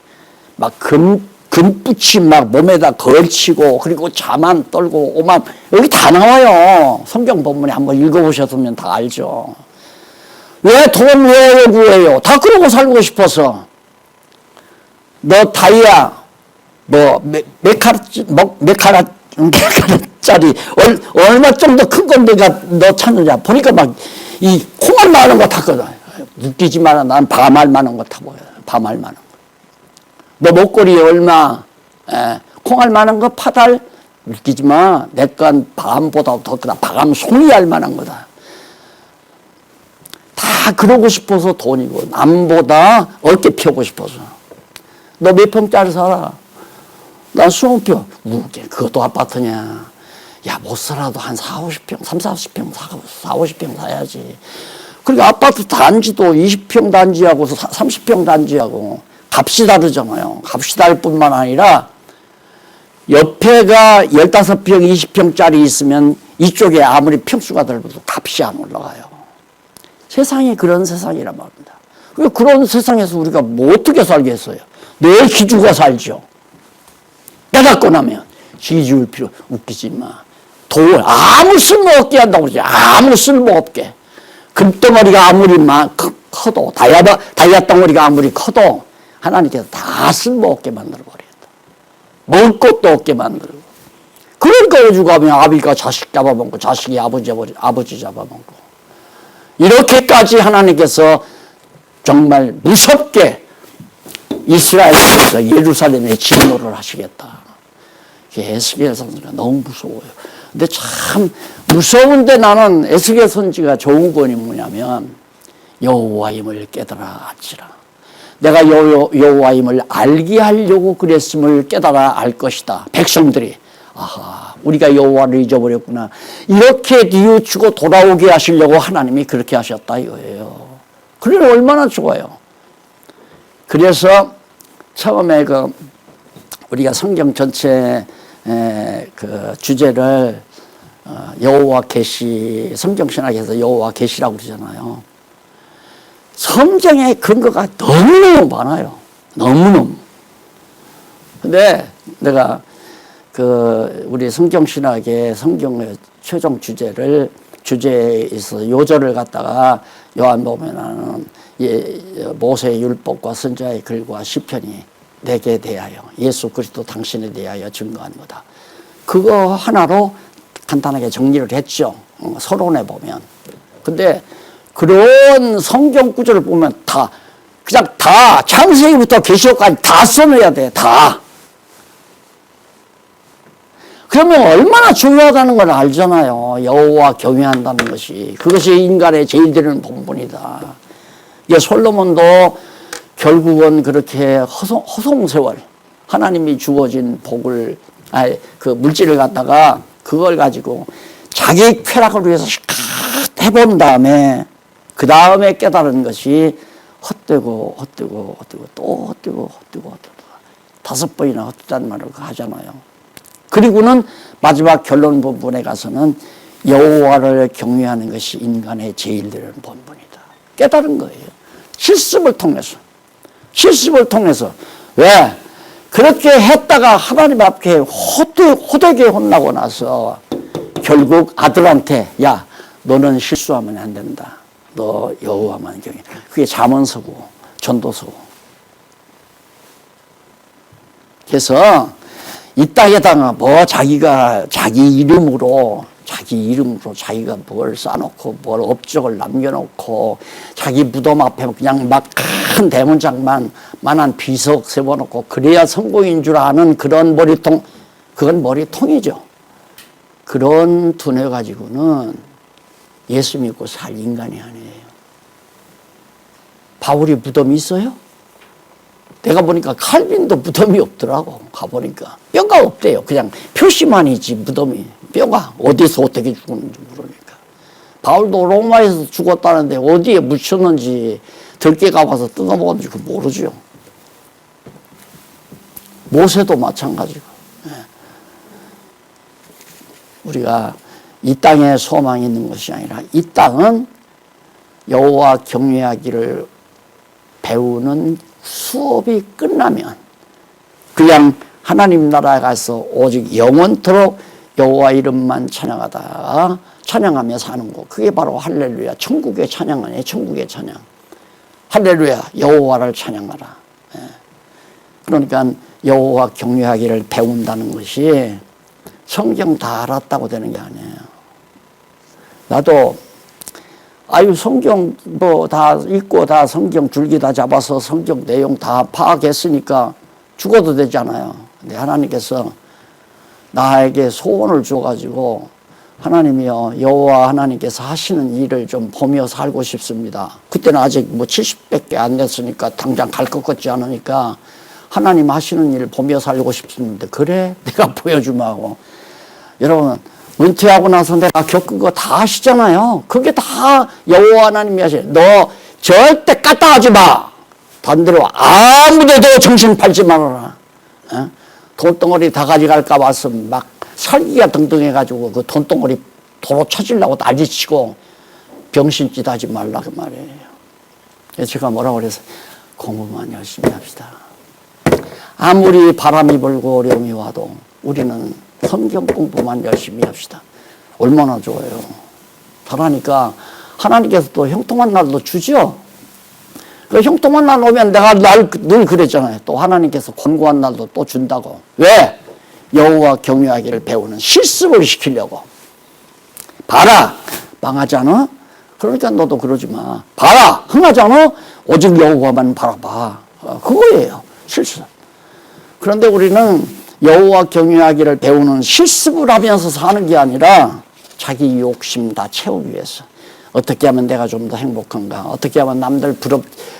막 금붙이 막 몸에다 걸치고, 그리고 자만 떨고, 오만, 여기 다 나와요. 성경 본문에 한번 읽어보셨으면 다 알죠. 왜 돈 왜 구해요? 다 그러고 살고 싶어서. 너 다이아, 몇 카rat짜리, 얼마 정도 큰 건 너 찾느냐. 보니까 막, 이 콩알 많은 거 탔거든. 웃기지 마라. 난 밤알 많은 거 타보여. 밤알 많은 거. 너 목걸이 얼마, 콩알 많은 거 파달? 웃기지 마. 내 건 밤보다 더 크다. 밤 송이알 만한 거다. 다 그러고 싶어서 돈이고, 남보다 어깨 펴고 싶어서. 너 몇 평짜리 살아? 난 20평. 그것도 아파트냐. 야, 못 살아도 한 40, 50평, 30, 40평 40, 50평 사야지. 그리고 아파트 단지도 20평 단지하고 30평 단지하고 값이 다르잖아요. 값이 다를 뿐만 아니라 옆에가 15평, 20평짜리 있으면 이쪽에 아무리 평수가 넓어도 값이 안 올라가요. 세상이 그런 세상이란 말입니다. 그런 세상에서 우리가 뭐 어떻게 살겠어요? 늘 기죽어 살죠. 깨닫고 나면 기죽을 필요, 웃기지 마. 돌 아무 쓸모없게 한다고 그러지. 아무 쓸모없게. 금덩어리가 아무리 커도 다이아 덩어리가 아무리 커도 하나님께서 다 쓸모없게 만들어버렸다. 먹을 것도 없게 만들고. 그러니까 오죽 하면 아비가 자식 잡아먹고 자식이 아버지 잡아먹고. 이렇게까지 하나님께서 정말 무섭게 이스라엘에서 예루살렘에 진노를 하시겠다. 에스겔 선지가 너무 무서워요. 근데 참 무서운데 나는 에스겔 선지가 좋은 건이 뭐냐면 여호와임을 깨달아 알지라. 내가 여호와임을 알게 하려고 그랬음을 깨달아 알 것이다. 백성들이 아하 우리가 여호와를 잊어버렸구나. 이렇게 뉘우치고 돌아오게 하시려고 하나님이 그렇게 하셨다 이거예요. 그래 얼마나 좋아요. 그래서 처음에 우리가 성경 전체 그 주제를 여호와 계시, 성경신학에서 여호와 계시라고 그러잖아요. 성경의 근거가 너무너무 많아요. 너무너무. 근데 내가 우리 성경신학의 성경의 최종 주제에서 요절을 갖다가 요한복음에는 모세의 율법과 선지자의 글과 시편이 내게 대하여 예수 그리스도 당신에 대하여 증거한 거다. 그거 하나로 간단하게 정리를 했죠. 서론에 보면. 근데 그런 성경 구절을 보면 그냥 다 창세기부터 계시록까지 다 써내야 돼. 다. 그러면 얼마나 중요하다는 걸 알잖아요. 여호와 경외한다는 것이. 그것이 인간의 제일 드리는 본분이다. 솔로몬도 결국은 그렇게 허송세월 하나님이 주어진 복을 그 물질을 갖다가 그걸 가지고 자기 쾌락을 위해서 해본 다음에 그 다음에 깨달은 것이 헛되고 또 헛되고 5번이나 헛되다는 말을 하잖아요. 그리고는 마지막 결론 부분에 가서는 여호와를 경외하는 것이 인간의 제일 되는 본분이다. 깨달은 거예요. 실습을 통해서. 왜? 그렇게 했다가 하나님 앞에 호되게 혼나고 나서 결국 아들한테 야 너는 실수하면 안 된다. 너 여호와만 경외. 그게 잠언서고 전도서고. 그래서 이 땅에다가 자기 이름으로 자기가 뭘 쌓아놓고 뭘 업적을 남겨놓고 자기 무덤 앞에 그냥 막 큰 대문짝만한 비석 세워놓고 그래야 성공인 줄 아는 그런 머리통, 그건 머리통이죠. 그런 두뇌 가지고는 예수 믿고 살 인간이 아니에요. 바울이 무덤이 있어요? 내가 보니까 칼빈도 무덤이 없더라고. 가보니까 뼈가 없대요. 그냥 표시만이지 무덤이. 뼈가 어디서 어떻게 죽었는지 모르니까. 바울도 로마에서 죽었다는데 어디에 묻혔는지 들깨 가봐서 뜯어먹었는지 모르죠. 모세도 마찬가지고. 우리가 이 땅에 소망이 있는 것이 아니라 이 땅은 여호와 경외하기를 배우는 수업이 끝나면 그냥 하나님 나라에 가서 오직 영원토록 여호와 이름만 찬양하며 사는 거. 그게 바로 할렐루야. 천국의 찬양 아니에요. 천국의 찬양. 할렐루야. 여호와를 찬양하라. 그러니까 여호와 경외하기를 배운다는 것이 성경 다 알았다고 되는 게 아니에요. 나도 성경 다 읽고 다 성경 줄기 다 잡아서 성경 내용 다 파악했으니까 죽어도 되잖아요. 근데 하나님께서 나에게 소원을 줘가지고 하나님이요 여호와 하나님께서 하시는 일을 좀 보며 살고 싶습니다. 그때는 아직 70밖에 안 됐으니까 당장 갈 것 같지 않으니까 하나님 하시는 일을 보며 살고 싶습니다. 그래 내가 보여주마 하고. 여러분 은퇴하고 나서 내가 겪은 거 다 아시잖아요. 그게 다 여호와 하나님이 하시네. 너 절대 까딱하지 마. 반대로 아무데도 정신 팔지 말아라. 어? 돈덩어리 다 가져갈까 봐서 막 살기가 등등해가지고 그 돈덩어리 도로 쳐주려고 난리치고 병신짓 하지 말라 그 말이에요. 그래서 제가 뭐라고 그래서 공부만 열심히 합시다. 아무리 바람이 불고 어려움이 와도 우리는 성경 공부만 열심히 합시다. 얼마나 좋아요. 잘하니까 하나님께서 또 형통한 날도 주죠. 그 형통한 날 오면 내가 늘 그랬잖아요. 또 하나님께서 권고한 날도 또 준다고. 왜? 여호와 경외하기를 배우는 실습을 시키려고. 봐라, 망하지 않아? 그러니까 너도 그러지 마. 봐라, 흥하지 않아? 오직 여호와만 바라봐. 그거예요, 실습. 그런데 우리는 여호와 경외하기를 배우는 실습을 하면서 사는 게 아니라 자기 욕심 다 채우기 위해서. 어떻게 하면 내가 좀 더 행복한가? 어떻게 하면 남들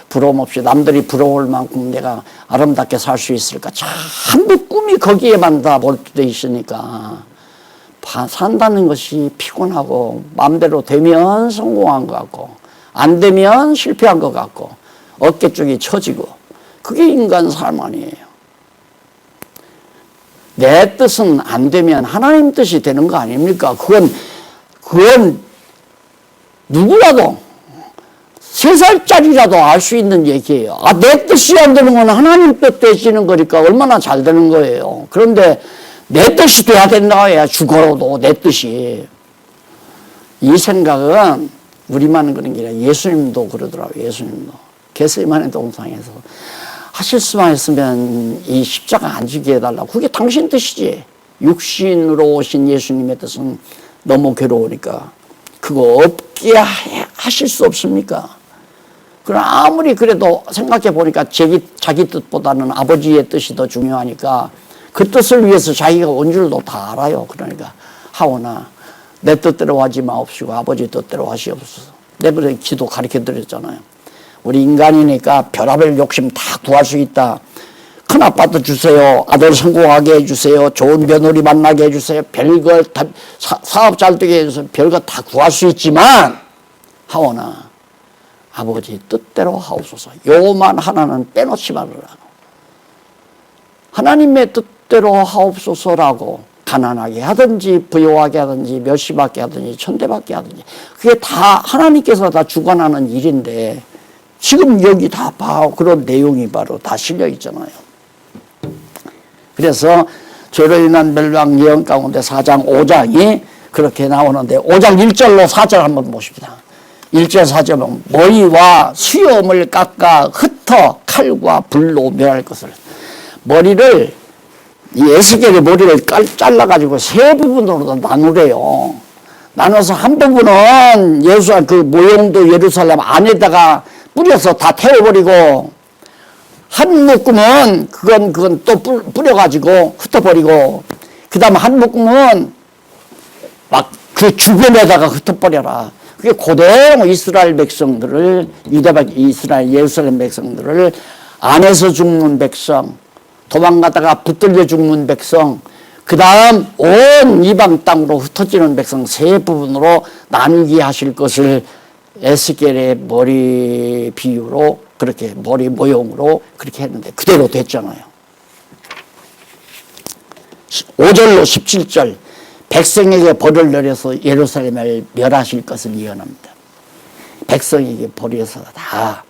부러움 없이 남들이 부러울 만큼 내가 아름답게 살 수 있을까? 전부 꿈이 거기에만 다 몰두돼 있으니까 산다는 것이 피곤하고 마음대로 되면 성공한 것 같고 안 되면 실패한 것 같고 어깨 쪽이 처지고 그게 인간 삶 아니에요. 내 뜻은 안 되면 하나님 뜻이 되는 거 아닙니까? 그건 누구라도 3살짜리라도 알 수 있는 얘기예요. 내 뜻이 안 되는 건 하나님 뜻 되시는 거니까 얼마나 잘 되는 거예요. 그런데 내 뜻이 돼야 된다 해야 죽어도 내 뜻이. 이 생각은 우리만 그런 게 아니라 예수님도 그러더라고요. 예수님도. 겟세마네 동상에서 하실 수만 있으면 이 십자가 안 지게 해달라고. 그게 당신 뜻이지. 육신으로 오신 예수님의 뜻은 너무 괴로우니까 그거 없게 하실 수 없습니까? 그럼 아무리 그래도 생각해 보니까 자기 뜻보다는 아버지의 뜻이 더 중요하니까 그 뜻을 위해서 자기가 온 줄도 다 알아요. 그러니까 하오나 내 뜻대로 하지 마옵시고 아버지 뜻대로 하시옵소서. 내가 그래 기도 가르쳐 드렸잖아요. 우리 인간이니까 별의별 욕심 다 구할 수 있다. 큰아파트 주세요. 아들 성공하게 해주세요. 좋은 며느리 만나게 해주세요. 별걸 다 사업 잘 되게 해줘서 별거 다 구할 수 있지만 하오나 아버지 뜻대로 하옵소서. 요만 하나는 빼놓지 말으라고. 하나님의 뜻대로 하옵소서라고 가난하게 하든지 부유하게 하든지 멸시받게 하든지 천대받게 하든지 그게 다 하나님께서 다 주관하는 일인데 지금 여기 다 그런 내용이 바로 다 실려 있잖아요. 그래서 죄로 인한 멸망 예언 가운데 4장 5장이 그렇게 나오는데 5장 1절로 4절 한번 보십니다. 1절 4절은 머리와 수염을 깎아 흩어 칼과 불로 멸할 것을. 머리를 이 에스겔의 머리를 잘라가지고 세 부분으로 나누래요. 나눠서 한 부분은 예수와 그 모형도 예루살렘 안에다가 뿌려서 다 태워버리고 한 묶음은 그건 또 뿌려가지고 흩어버리고 그 다음에 한 묶음은 막 그 주변에다가 흩어버려라. 그게 그대로 이스라엘 백성들을 이스라엘 예루살렘 백성들을 안에서 죽는 백성 도망가다가 붙들려 죽는 백성 그 다음 온 이방 땅으로 흩어지는 백성 세 부분으로 나누게 하실 것을 에스겔의 머리 비유로 그렇게 머리 모형으로 그렇게 했는데 그대로 됐잖아요. 5절로 17절 백성에게 벌을 내려서 예루살렘을 멸하실 것을 예언합니다. 백성에게 벌에서 다.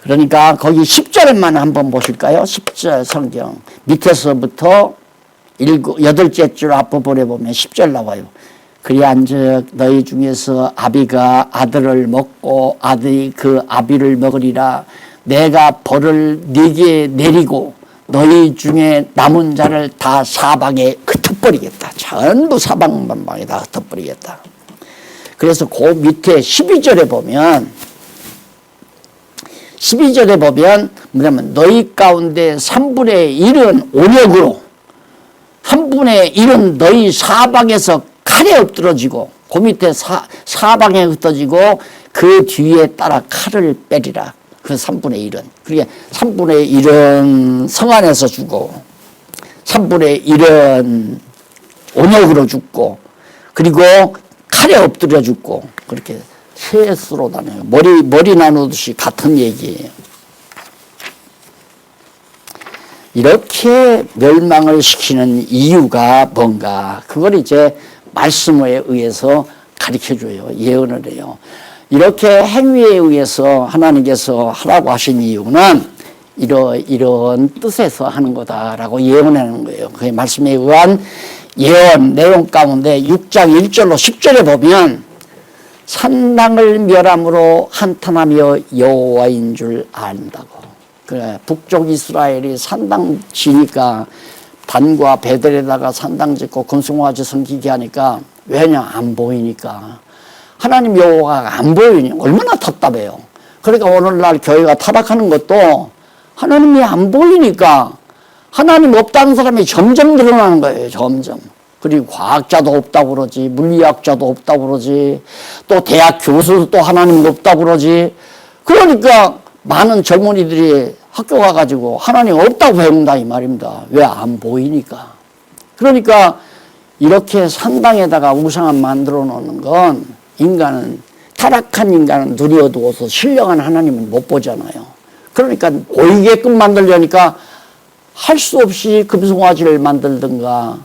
그러니까 거기 10절만 한번 보실까요? 10절 성경 밑에서부터 8째 줄 앞부분에 보면 10절 나와요. 그리한즉 너희 중에서 아비가 아들을 먹고 아들이 그 아비를 먹으리라. 내가 벌을 네게 내리고 너희 중에 남은 자를 다 사방에 흩어버리겠다. 전부 사방방방에 다 흩어버리겠다. 그래서 그 밑에 12절에 보면 뭐냐면 너희 가운데 3분의 1은 온역으로 3분의 1은 너희 사방에서 칼에 엎드러지고 그 밑에 사방에 흩어지고 그 뒤에 따라 칼을 빼리라. 그 3분의 1은. 그러니까 3분의 1은 성 안에서 주고 3분의 1은 온역으로 죽고 그리고 칼에 엎드려 죽고 그렇게 셋으로 다녀요. 머리 나누듯이 같은 얘기예요. 이렇게 멸망을 시키는 이유가 뭔가 그걸 이제 말씀에 의해서 가르쳐줘요. 예언을 해요. 이렇게 행위에 의해서 하나님께서 하라고 하신 이유는 이런 뜻에서 하는 거다라고 예언하는 거예요. 그 말씀에 의한 예언 내용 가운데 6장 1절로 10절에 보면 산당을 멸함으로 한탄하며 여호와인 줄 안다고. 그래, 북쪽 이스라엘이 산당 지니까 단과 베델에다가 산당 짓고 금송아지 섬기게 하니까 왜냐? 안 보이니까. 하나님 여호와가 안 보이니 얼마나 답답해요. 그러니까 오늘날 교회가 타락하는 것도 하나님이 안 보이니까 하나님 없다는 사람이 점점 늘어나는 거예요. 점점. 그리고 과학자도 없다고 그러지, 물리학자도 없다고 그러지, 또 대학 교수도 또 하나님 없다고 그러지. 그러니까 많은 젊은이들이 학교 가가지고 하나님 없다고 배운다 이 말입니다. 왜? 안 보이니까. 그러니까 이렇게 산당에다가 우상을 만들어 놓는 건 인간은, 타락한 인간은 눈이 어두워서 신령한 하나님은 못 보잖아요. 그러니까 보이게끔 만들려니까 할 수 없이 금송아지를 만들든가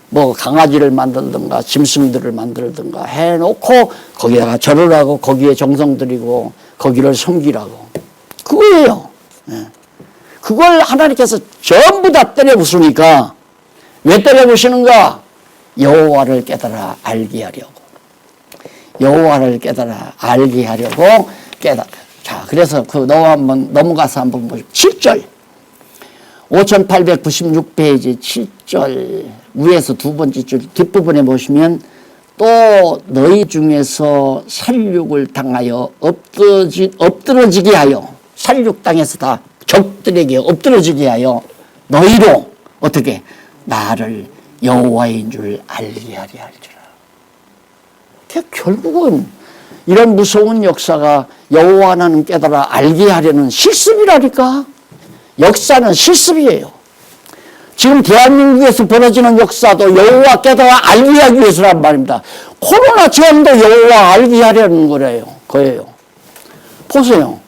뭐 강아지를 만들든가 짐승들을 만들든가 해놓고 거기다가 절을 하고 거기에 정성 들이고 거기를 섬기라고. 그거예요. 네. 그걸 하나님께서 전부 다 때려 부수니까 왜 때려 부시는가? 여호와를 깨달아 알게 하려고. 여호와를 깨달아 알게 하려고 깨달아. 자, 그래서 그 넘어가서 한번 보시죠. 7절. 5896페이지 7절 위에서 두 번째 줄 뒷부분에 보시면 또 너희 중에서 살육을 당하여 엎드러지게 하여 살육당해서 다 적들에게 엎드러지게 하여 너희로 어떻게 나를 여호와인 줄 알게 하려 할지라. 결국은 이런 무서운 역사가 여호와 하나님 깨달아 알게 하려는 실습이라니까. 역사는 실습이에요. 지금 대한민국에서 벌어지는 역사도 여호와 깨달아 알게 하기 위해서란 말입니다. 코로나 재앙도 여호와 알게 하려는 거예요. 보세요.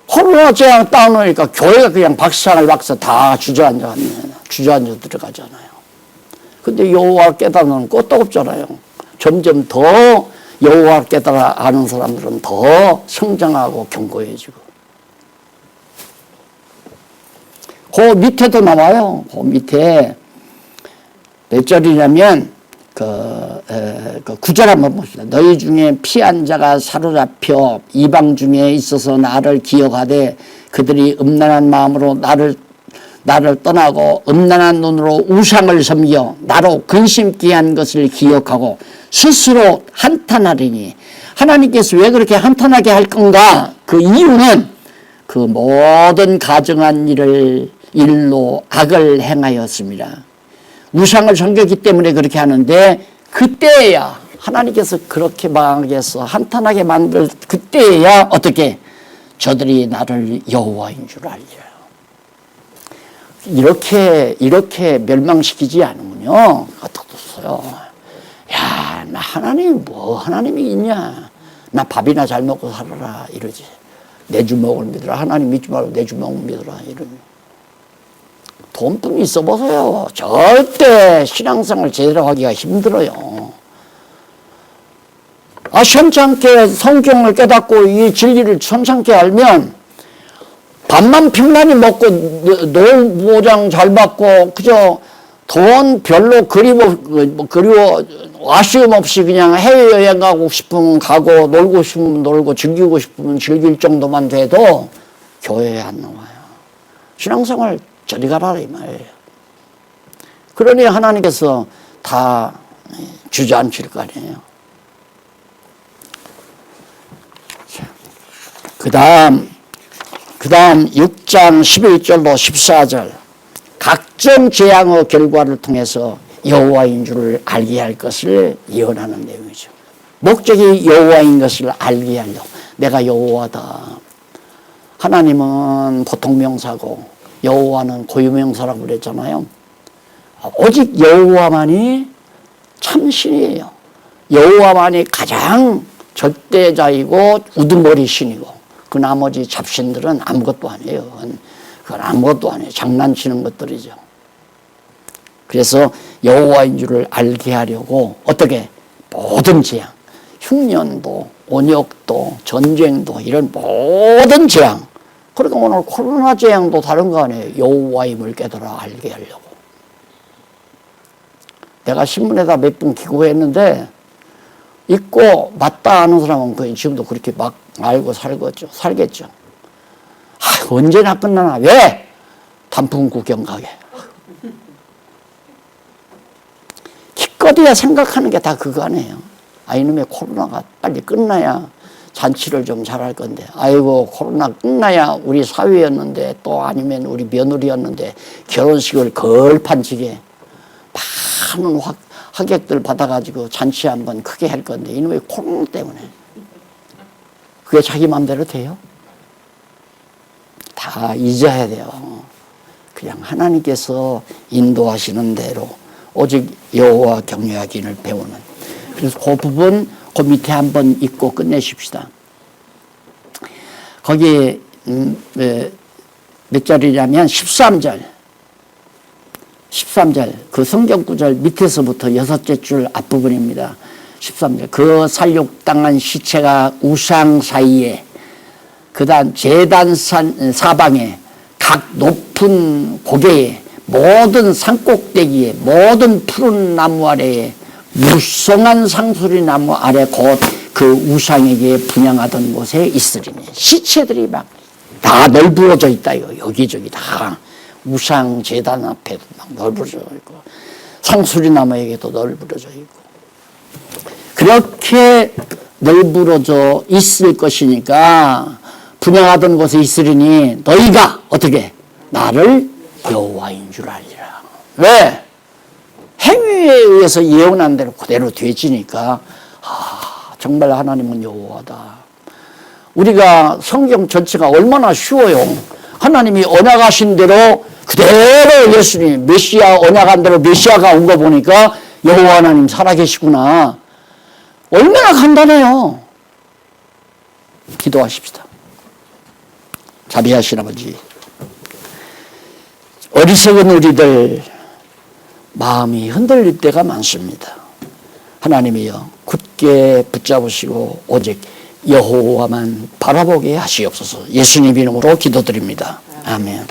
코로나 재앙 따놓으니까 교회가 그냥 박살 다 주저앉아 들어가잖아요. 근데 여호와 깨달으면 끄떡 없잖아요. 점점 더 여호와 깨달아 아는 사람들은 더 성장하고 견고해지고. 그 밑에도 나와요. 그 밑에 몇 절이냐면 그 9절 한번 봅시다. 너희 중에 피한 자가 사로잡혀 이방 중에 있어서 나를 기억하되 그들이 음란한 마음으로 나를 떠나고 음란한 눈으로 우상을 섬겨 나로 근심케 한 것을 기억하고 스스로 한탄하리니. 하나님께서 왜 그렇게 한탄하게 할 건가? 그 이유는 그 모든 가증한 일로 악을 행하였습니다. 우상을 섬겼기 때문에 그렇게 하는데 그때야 하나님께서 그렇게 망하게서 한탄하게 만들 그때야 어떻게 저들이 나를 여호와인 줄 알리라. 이렇게 멸망시키지 않으면요 어떡했어요. 야, 나 하나님이 있냐? 나 밥이나 잘 먹고 살아라 이러지. 내 주먹을 믿어라. 하나님 믿지 말고 내 주먹을 믿어라 이러면. 돈뿐 있어 보세요. 절대 신앙생활 제대로 하기가 힘들어요. 시원찮게 성경을 깨닫고 이 진리를 시원찮게 알면 밥만 평란히 먹고 노후보장 잘 받고 그저 돈 별로 그리워 아쉬움 없이 그냥 해외여행 가고 싶으면 가고 놀고 싶으면 놀고 즐기고 싶으면 즐길 정도만 돼도 교회에 안 나와요. 신앙생활 저리 가라 이 말이에요. 그러니 하나님께서 다 주저앉힐 거 아니에요. 그 다음 6장 11절로 14절 각종 재앙의 결과를 통해서 여호와인 줄을 알게 할 것을 예언하는 내용이죠. 목적이 여호와인 것을 알게 하려고. 내가 여호와다. 하나님은 보통 명사고 여호와는 고유명사라고 그랬잖아요. 오직 여호와만이 참신이에요. 여호와만이 가장 절대자이고 우두머리 신이고 그 나머지 잡신들은 아무것도 아니에요. 그건 아무것도 아니에요. 장난치는 것들이죠. 그래서 여호와인 줄을 알게 하려고 어떻게 모든 재앙, 흉년도, 온역도, 전쟁도 이런 모든 재앙, 그러니까 오늘 코로나 재앙도 다른 거 아니에요. 여호와임을 깨달아 알게 하려고. 내가 신문에다 몇 번 기고했는데 있고 맞다 하는 사람은 거의 지금도 그렇게 막 알고 살겠죠. 언제나 끝나나. 왜? 단풍 구경 가게. 기껏해야 생각하는 게 다 그거 아니에요. 이놈의 코로나가 빨리 끝나야 잔치를 좀 잘할 건데, 아이고 코로나 끝나야 우리 사위였는데 또 아니면 우리 며느리였는데 결혼식을 걸판지게 많은 하객들 받아가지고 잔치 한번 크게 할 건데 이놈의 코로나 때문에 그게 자기 마음대로 돼요? 다 잊어야 돼요. 그냥 하나님께서 인도하시는 대로 오직 여호와 경외하기를 배우는. 그래서 그 부분 그 밑에 한번 읽고 끝내십시다. 거기 몇 절이냐면 13절 그 성경 구절 밑에서부터 6째 줄 앞부분입니다. 13절 그 살육당한 시체가 우상 사이에 그다음 제단산 사방에 각 높은 고개에 모든 산꼭대기에 모든 푸른 나무 아래에 무성한 상수리 나무 아래 곧 그 우상에게 분향하던 곳에 있으리니 시체들이 막 다 널브러져 있다. 여기저기 다 우상 제단 앞에 막 널브러져 있고 상수리 나무에게도 널브러져 있고 그렇게 널브러져 있을 것이니까 분향하던 곳에 있으리니 너희가 어떻게 나를 여호와인 줄 알리라. 왜? 행위에 의해서 예언한 대로 그대로 되지니까 정말 하나님은 여호와다. 우리가 성경 전체가 얼마나 쉬워요. 하나님이 언약하신 대로 그대로 예수님 메시아 언약한 대로 메시아가 온 거 보니까 여호와 하나님 살아계시구나. 얼마나 간단해요. 기도하십시다. 자비하신 아버지, 어리석은 우리들 마음이 흔들릴 때가 많습니다. 하나님이여 굳게 붙잡으시고 오직 여호와만 바라보게 하시옵소서. 예수님 이름으로 기도드립니다. 아멘.